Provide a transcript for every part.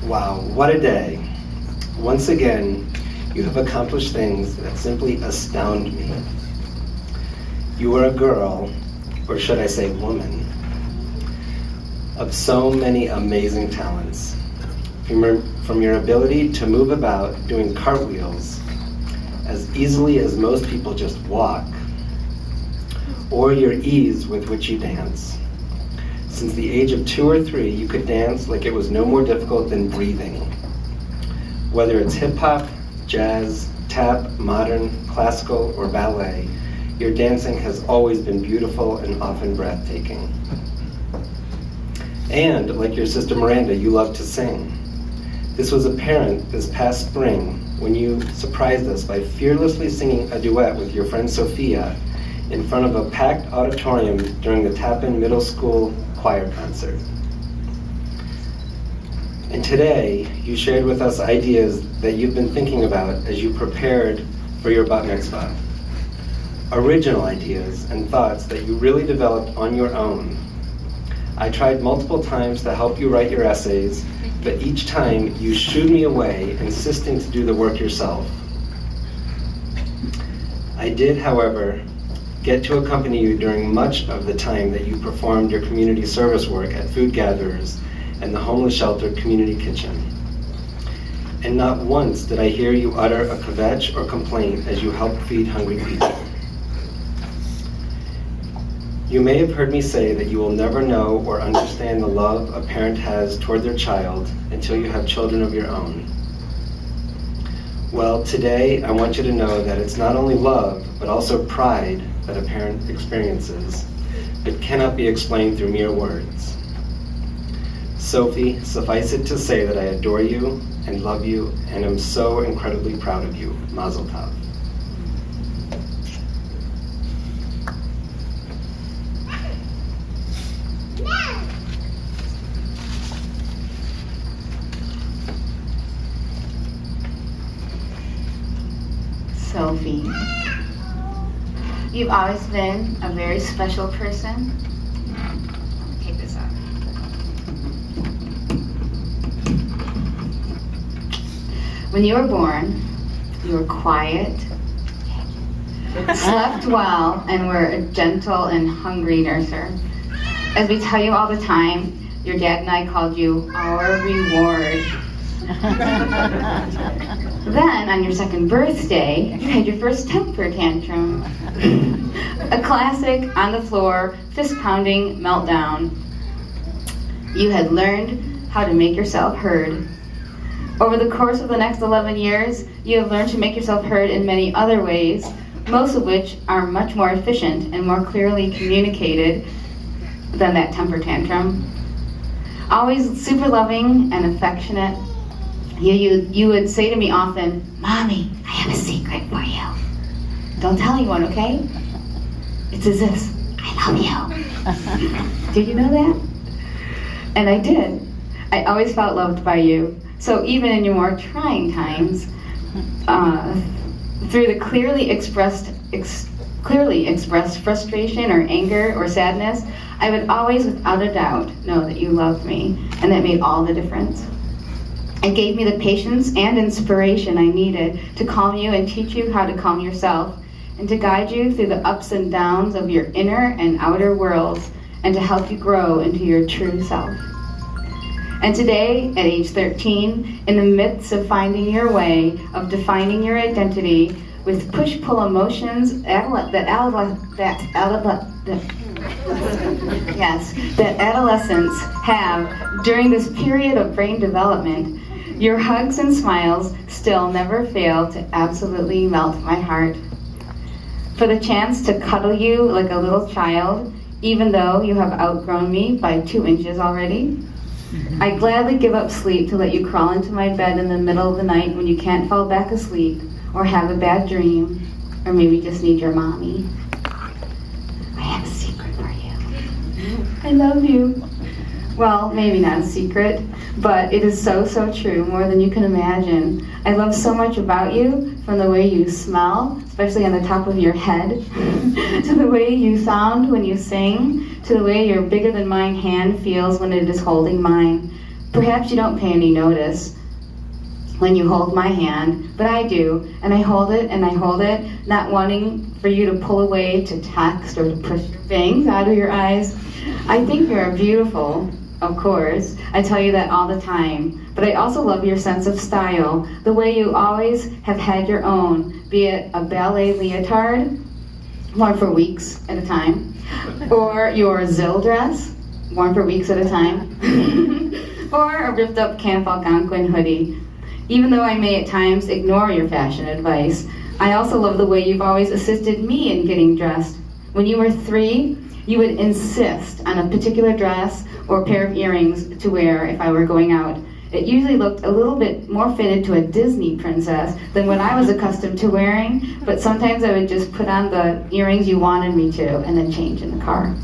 Wow, what a day. Once again, you have accomplished things that simply astound me. You are a girl, or should I say woman, of so many amazing talents. From your ability to move about doing cartwheels as easily as most people just walk, or your ease with which you dance. Since the age of 2 or 3, you could dance like it was no more difficult than breathing. Whether it's hip-hop, jazz, tap, modern, classical, or ballet, your dancing has always been beautiful and often breathtaking. And, like your sister Miranda, you love to sing. This was apparent this past spring when you surprised us by fearlessly singing a duet with your friend Sophia in front of a packed auditorium during the Tappan Middle School choir concert. And today, you shared with us ideas that you've been thinking about as you prepared for your bat mitzvah. Original ideas and thoughts that you really developed on your own. I tried multiple times to help you write your essays, but each time you shooed me away, insisting to do the work yourself. I did, however, get to accompany you during much of the time that you performed your community service work at food gatherers and the homeless shelter community kitchen. And not once did I hear you utter a kvetch or complaint as you helped feed hungry people. You may have heard me say that you will never know or understand the love a parent has toward their child until you have children of your own. Well, today I want you to know that it's not only love, but also pride that a parent experiences, but cannot be explained through mere words. Sophie, suffice it to say that I adore you and love you and am so incredibly proud of you. Mazel tov. Sophie, you've always been a very special person. Take this off. When you were born, you were quiet, slept well, and were a gentle and hungry nurser. As we tell you all the time, your dad and I called you our reward. Then, on your second birthday, you had your first temper tantrum. A classic, on the floor, fist-pounding meltdown. You had learned how to make yourself heard. Over the course of the next 11 years, you have learned to make yourself heard in many other ways, most of which are much more efficient and more clearly communicated than that temper tantrum. Always super loving and affectionate. You would say to me often, "Mommy, I have a secret for you. Don't tell anyone, okay? It's as this, I love you." Did you know that? And I did. I always felt loved by you. So even in your more trying times, through the clearly expressed frustration or anger or sadness, I would always, without a doubt, know that you loved me, and that made all the difference. It gave me the patience and inspiration I needed to calm you and teach you how to calm yourself, and to guide you through the ups and downs of your inner and outer worlds, and to help you grow into your true self. And today, at age 13, in the midst of finding your way, of defining your identity, with push-pull emotions that adolescents have during this period of brain development, your hugs and smiles still never fail to absolutely melt my heart. For the chance to cuddle you like a little child, even though you have outgrown me by 2 inches already, I gladly give up sleep to let you crawl into my bed in the middle of the night when you can't fall back asleep, or have a bad dream, or maybe just need your mommy. I have a secret for you. I love you. Well, maybe not a secret, but it is so, so true, more than you can imagine. I love so much about you, from the way you smell, especially on the top of your head, to the way you sound when you sing, to the way your bigger than mine hand feels when it is holding mine. Perhaps you don't pay any notice when you hold my hand, but I do, and I hold it, not wanting for you to pull away to text or to push your bangs out of your eyes. I think you're beautiful, of course. I tell you that all the time. But I also love your sense of style, the way you always have had your own, be it a ballet leotard, worn for weeks at a time, or your Zill dress, worn for weeks at a time, or a ripped up Camp Algonquin hoodie. Even though I may at times ignore your fashion advice, I also love the way you've always assisted me in getting dressed. When you were 3, you would insist on a particular dress or pair of earrings to wear if I were going out. It usually looked a little bit more fitted to a Disney princess than what I was accustomed to wearing, but sometimes I would just put on the earrings you wanted me to and then change in the car.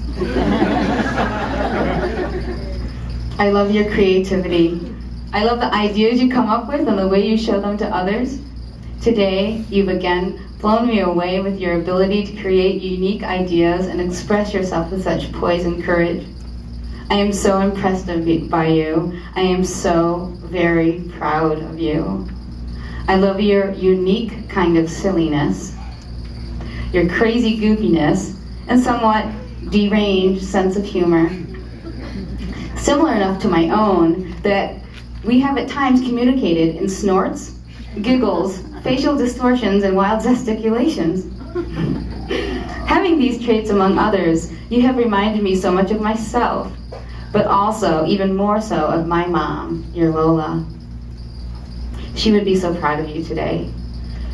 I love your creativity. I love the ideas you come up with and the way you show them to others. Today, you've again blown me away with your ability to create unique ideas and express yourself with such poise and courage. I am so impressed by you. I am so very proud of you. I love your unique kind of silliness, your crazy goofiness, and somewhat deranged sense of humor. Similar enough to my own that we have at times communicated in snorts, giggles, facial distortions, and wild gesticulations. Having these traits among others, you have reminded me so much of myself, but also, even more so, of my mom, your Lola. She would be so proud of you today.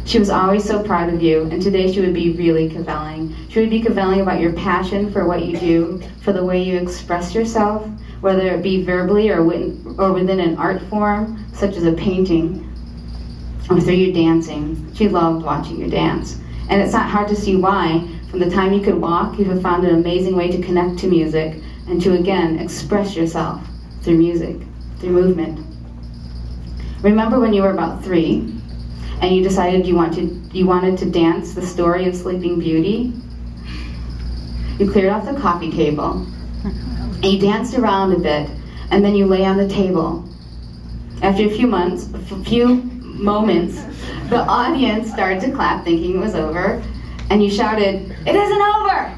She was always so proud of you, and today she would be really Kvelling. She would be Kvelling about your passion for what you do, for the way you express yourself, whether it be verbally or within an art form, such as a painting, or through your dancing. She loved watching you dance. And it's not hard to see why. From the time you could walk, you have found an amazing way to connect to music and to, again, express yourself through music, through movement. Remember when you were about 3 and you decided you wanted to dance the story of Sleeping Beauty? You cleared off the coffee table and you danced around a bit, and then you lay on the table. After a few moments, the audience started to clap thinking it was over, and you shouted, "It isn't over!"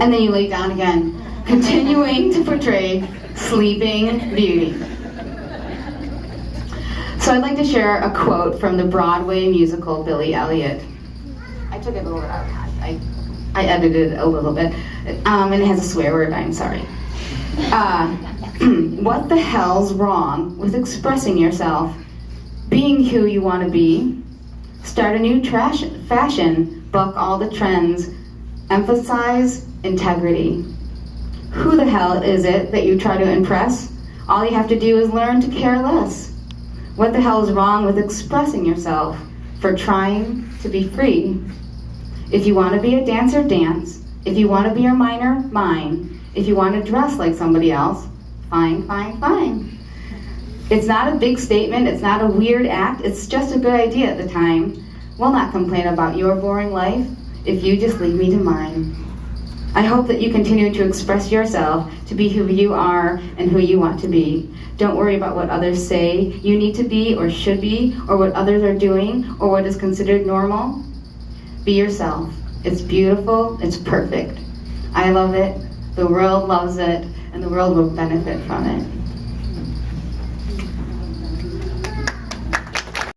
And then you lay down again, continuing to portray Sleeping Beauty. So I'd like to share a quote from the Broadway musical Billy Elliot. I took it a little bit out of context. I edited it a little bit, and it has a swear word, I'm sorry. What the hell's wrong with expressing yourself, being who you want to be? Start a new fashion, buck all the trends, emphasize integrity. Who the hell is it that you try to impress? All you have to do is learn to care less. What the hell is wrong with expressing yourself, for trying to be free? If you want to be a dancer, dance. If you want to be a miner, mine. If you want to dress like somebody else, fine, fine, fine. It's not a big statement, it's not a weird act, it's just a good idea at the time. We'll not complain about your boring life if you just leave me to mine. I hope that you continue to express yourself, to be who you are and who you want to be. Don't worry about what others say you need to be or should be, or what others are doing, or what is considered normal. Be yourself. It's beautiful, it's perfect. I love it, the world loves it, and the world will benefit from it.